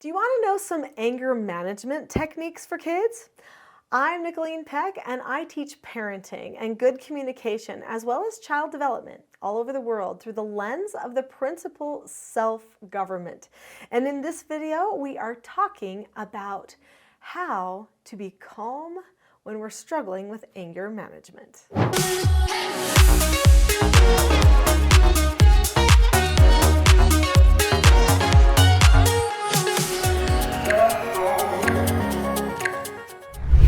Do you want to know some anger management techniques for kids? I'm Nicholeen Peck, and I teach parenting and good communication as well as child development all over the world through the lens of the principle self-government. And in this video, we are talking about how to be calm when we're struggling with anger management.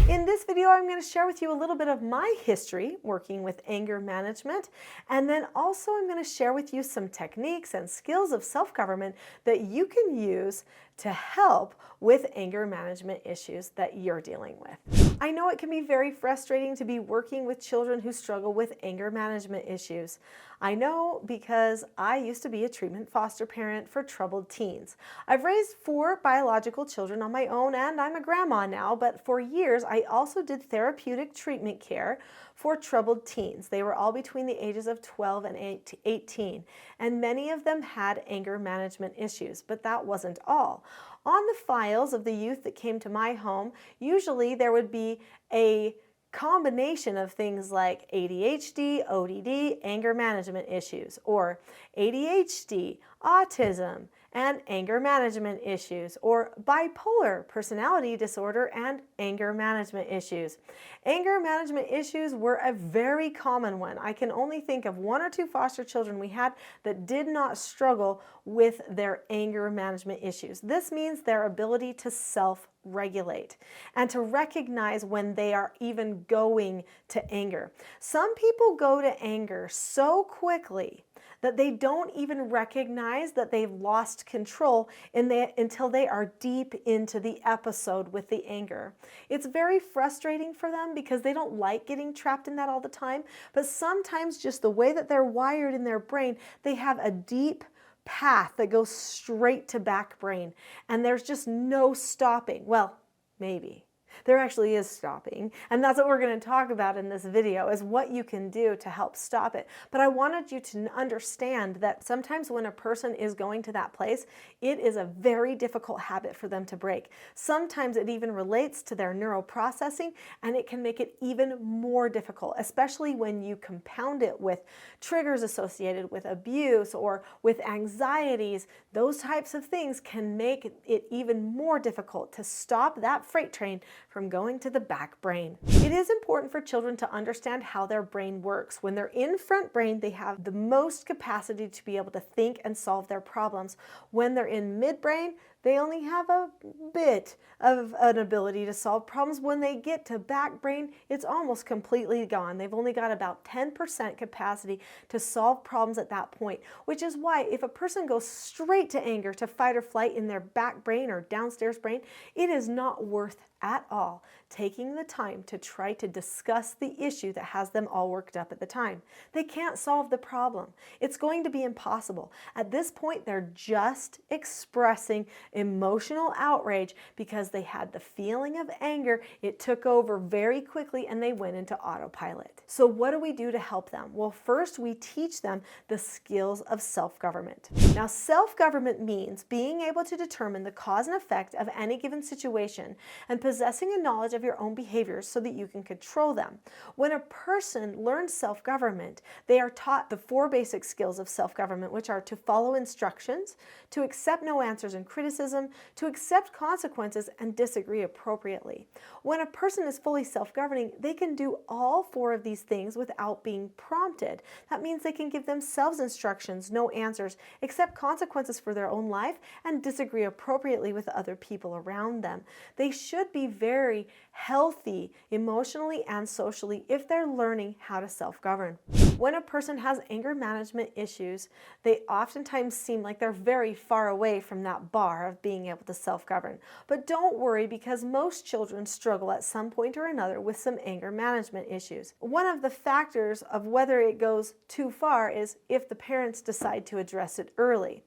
In this video, I'm going to share with you a little bit of my history working with anger management, and then also I'm going to share with you some techniques and skills of self-government that you can use to help with anger management issues that you're dealing with. I know it can be very frustrating to be working with children who struggle with anger management issues. I know because I used to be a treatment foster parent for troubled teens. I've raised 4 biological children on my own, and I'm a grandma now, but for years I also did therapeutic treatment care for troubled teens. They were all between the ages of 12 and 18, and many of them had anger management issues, but that wasn't all. On the files of the youth that came to my home, usually there would be a combination of things like ADHD, ODD, anger management issues, or ADHD, autism, and anger management issues, or bipolar personality disorder and anger management issues. Anger management issues were a very common one. I can only think of 1 or 2 foster children we had that did not struggle with their anger management issues. This means their ability to self-regulate and to recognize when they are even going to anger. Some people go to anger so quickly that they don't even recognize that they've lost control until they are deep into the episode with the anger. It's very frustrating for them because they don't like getting trapped in that all the time, but sometimes just the way that they're wired in their brain, they have a deep path that goes straight to back brain, and there's just no stopping. Well, maybe. There actually is stopping, and that's what we're going to talk about in this video, is what you can do to help stop it. But I wanted you to understand that sometimes when a person is going to that place, it is a very difficult habit for them to break. Sometimes it even relates to their neuroprocessing, and it can make it even more difficult, especially when you compound it with triggers associated with abuse or with anxieties. Those types of things can make it even more difficult to stop that freight train from going to the back brain. It is important for children to understand how their brain works. When they're in front brain, they have the most capacity to be able to think and solve their problems. When they're in midbrain, they only have a bit of an ability to solve problems. When they get to back brain, it's almost completely gone. They've only got about 10% capacity to solve problems at that point, which is why if a person goes straight to anger, to fight or flight in their back brain or downstairs brain, it is not worth at all taking the time to try to discuss the issue that has them all worked up at the time. They can't solve the problem. It's going to be impossible. At this point, they're just expressing emotional outrage because they had the feeling of anger. It took over very quickly and they went into autopilot. So what do we do to help them? Well, first we teach them the skills of self-government. Now, self-government means being able to determine the cause and effect of any given situation and possessing a knowledge of your own behaviors so that you can control them. When a person learns self-government, they are taught the 4 basic skills of self-government, which are to follow instructions, to accept no answers and criticism, to accept consequences, and disagree appropriately. When a person is fully self-governing, they can do all 4 of these things without being prompted. That means they can give themselves instructions, no answers, accept consequences for their own life, and disagree appropriately with other people around them. They should be very healthy emotionally and socially if they're learning how to self-govern. When a person has anger management issues, they oftentimes seem like they're very far away from that bar of being able to self-govern. But don't worry, because most children struggle at some point or another with some anger management issues. One of the factors of whether it goes too far is if the parents decide to address it early.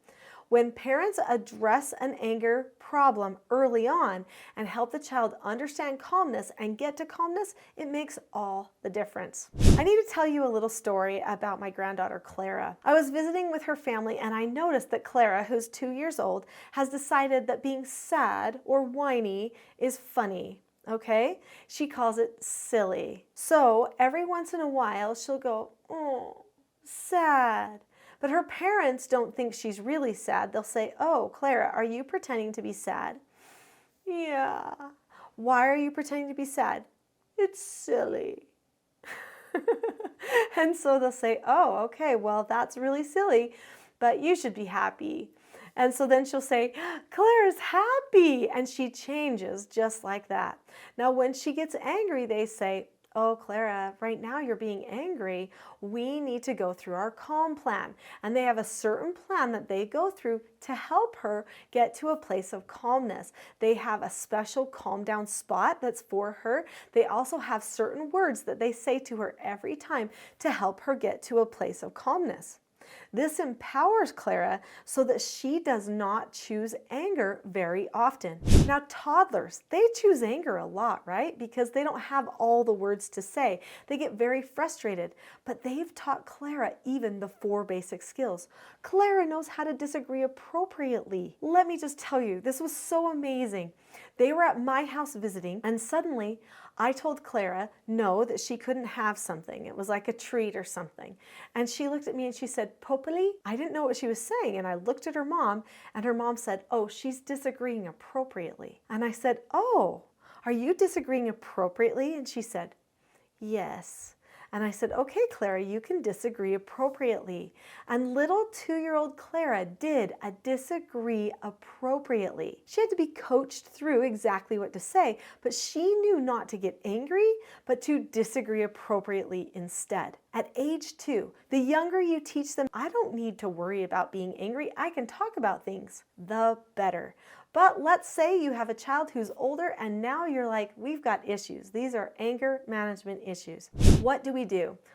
When parents address an anger problem early on and help the child understand calmness and get to calmness, it makes all the difference. I need to tell you a little story about my granddaughter, Clara. I was visiting with her family and I noticed that Clara, who's 2 years old, has decided that being sad or whiny is funny. Okay? She calls it silly. So every once in a while, she'll go, "Oh, sad." But her parents don't think she's really sad. They'll say, "Oh, Clara, are you pretending to be sad?" "Yeah." "Why are you pretending to be sad?" "It's silly." And so they'll say, "Oh, okay, well, that's really silly, but you should be happy." And so then she'll say, "Claire's happy." And she changes just like that. Now, when she gets angry, they say, "Oh, Clara, right now you're being angry. We need to go through our calm plan." And they have a certain plan that they go through to help her get to a place of calmness. They have a special calm down spot that's for her. They also have certain words that they say to her every time to help her get to a place of calmness. This empowers Clara so that she does not choose anger very often. Now, toddlers, they choose anger a lot, right? Because they don't have all the words to say. They get very frustrated, but they've taught Clara even the 4 basic skills. Clara knows how to disagree appropriately. Let me just tell you, this was so amazing. They were at my house visiting, and suddenly I told Clara no, that she couldn't have something. It was like a treat or something. And she looked at me and she said, "Popoli?" I didn't know what she was saying, and I looked at her mom, and her mom said, "Oh, she's disagreeing appropriately." And I said, "Oh, are you disagreeing appropriately?" And she said, "Yes." And I said, "Okay, Clara, you can disagree appropriately." And little 2-year-old Clara did a disagree appropriately. She had to be coached through exactly what to say, but she knew not to get angry, but to disagree appropriately instead. At age 2, the younger you teach them, "I don't need to worry about being angry, I can talk about things," the better. But let's say you have a child who's older and now you're like, "We've got issues. These are anger management issues." What do?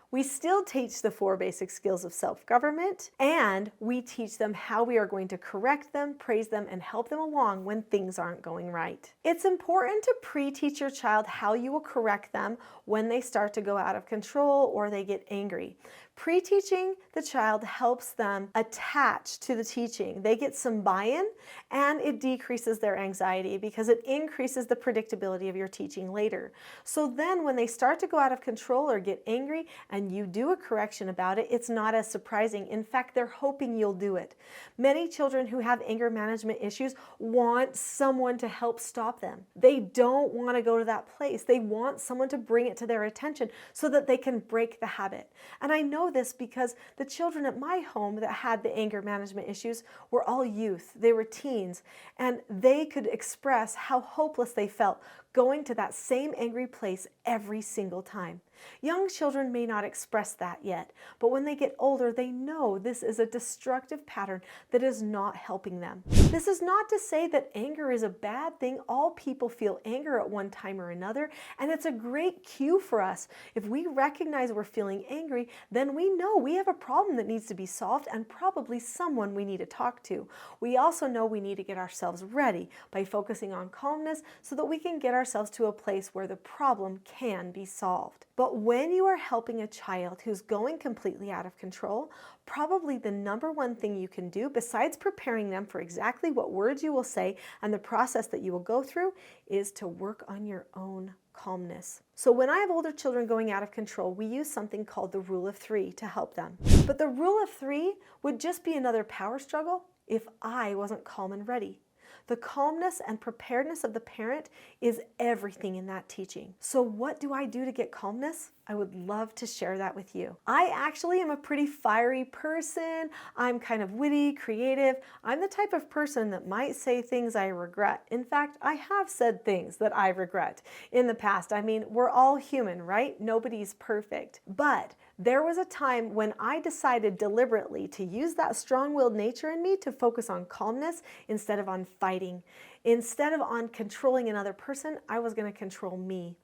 We still teach the 4 basic skills of self-government, and we teach them how we are going to correct them, praise them, and help them along when things aren't going right. It's important to pre-teach your child how you will correct them when they start to go out of control or they get angry. Pre-teaching the child helps them attach to the teaching. They get some buy-in, and it decreases their anxiety because it increases the predictability of your teaching later. So then when they start to go out of control or get angry and you do a correction about it, it's not as surprising. In fact, they're hoping you'll do it. Many children who have anger management issues want someone to help stop them. They don't want to go to that place. They want someone to bring it to their attention so that they can break the habit. And I know this because the children at my home that had the anger management issues were all youth. They were teens, and they could express how hopeless they felt going to that same angry place every single time. Young children may not express that yet, but when they get older, they know this is a destructive pattern that is not helping them. This is not to say that anger is a bad thing. All people feel anger at one time or another, and it's a great cue for us. If we recognize we're feeling angry, then we know we have a problem that needs to be solved and probably someone we need to talk to. We also know we need to get ourselves ready by focusing on calmness so that we can get ourselves to a place where the problem can be solved. But when you are helping a child who's going completely out of control, probably the number one thing you can do, besides preparing them for exactly what words you will say and the process that you will go through, is to work on your own calmness. So when I have older children going out of control, we use something called the rule of 3 to help them. But the rule of 3 would just be another power struggle if I wasn't calm and ready. The calmness and preparedness of the parent is everything in that teaching. So what do I do to get calmness? I would love to share that with you. I actually am a pretty fiery person. I'm kind of witty, creative. I'm the type of person that might say things I regret. In fact, I have said things that I regret in the past. I mean, we're all human, right? Nobody's perfect. But there was a time when I decided deliberately to use that strong-willed nature in me to focus on calmness instead of on fighting. Instead of on controlling another person, I was going to control me.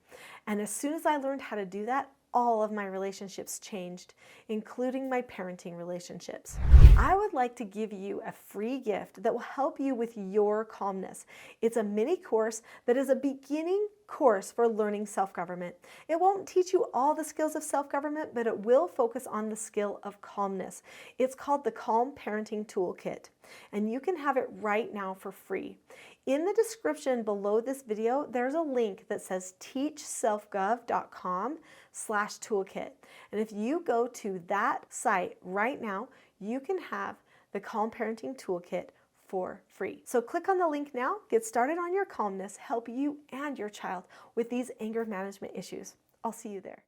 And as soon as I learned how to do that, all of my relationships changed, including my parenting relationships. I would like to give you a free gift that will help you with your calmness. It's a mini course that is a beginning course for learning self-government. It won't teach you all the skills of self-government, but it will focus on the skill of calmness. It's called the Calm Parenting Toolkit, and you can have it right now for free. In the description below this video, there's a link that says teachselfgov.com/toolkit. And if you go to that site right now, you can have the Calm Parenting Toolkit for free. So click on the link now, get started on your calmness, help you and your child with these anger management issues. I'll see you there.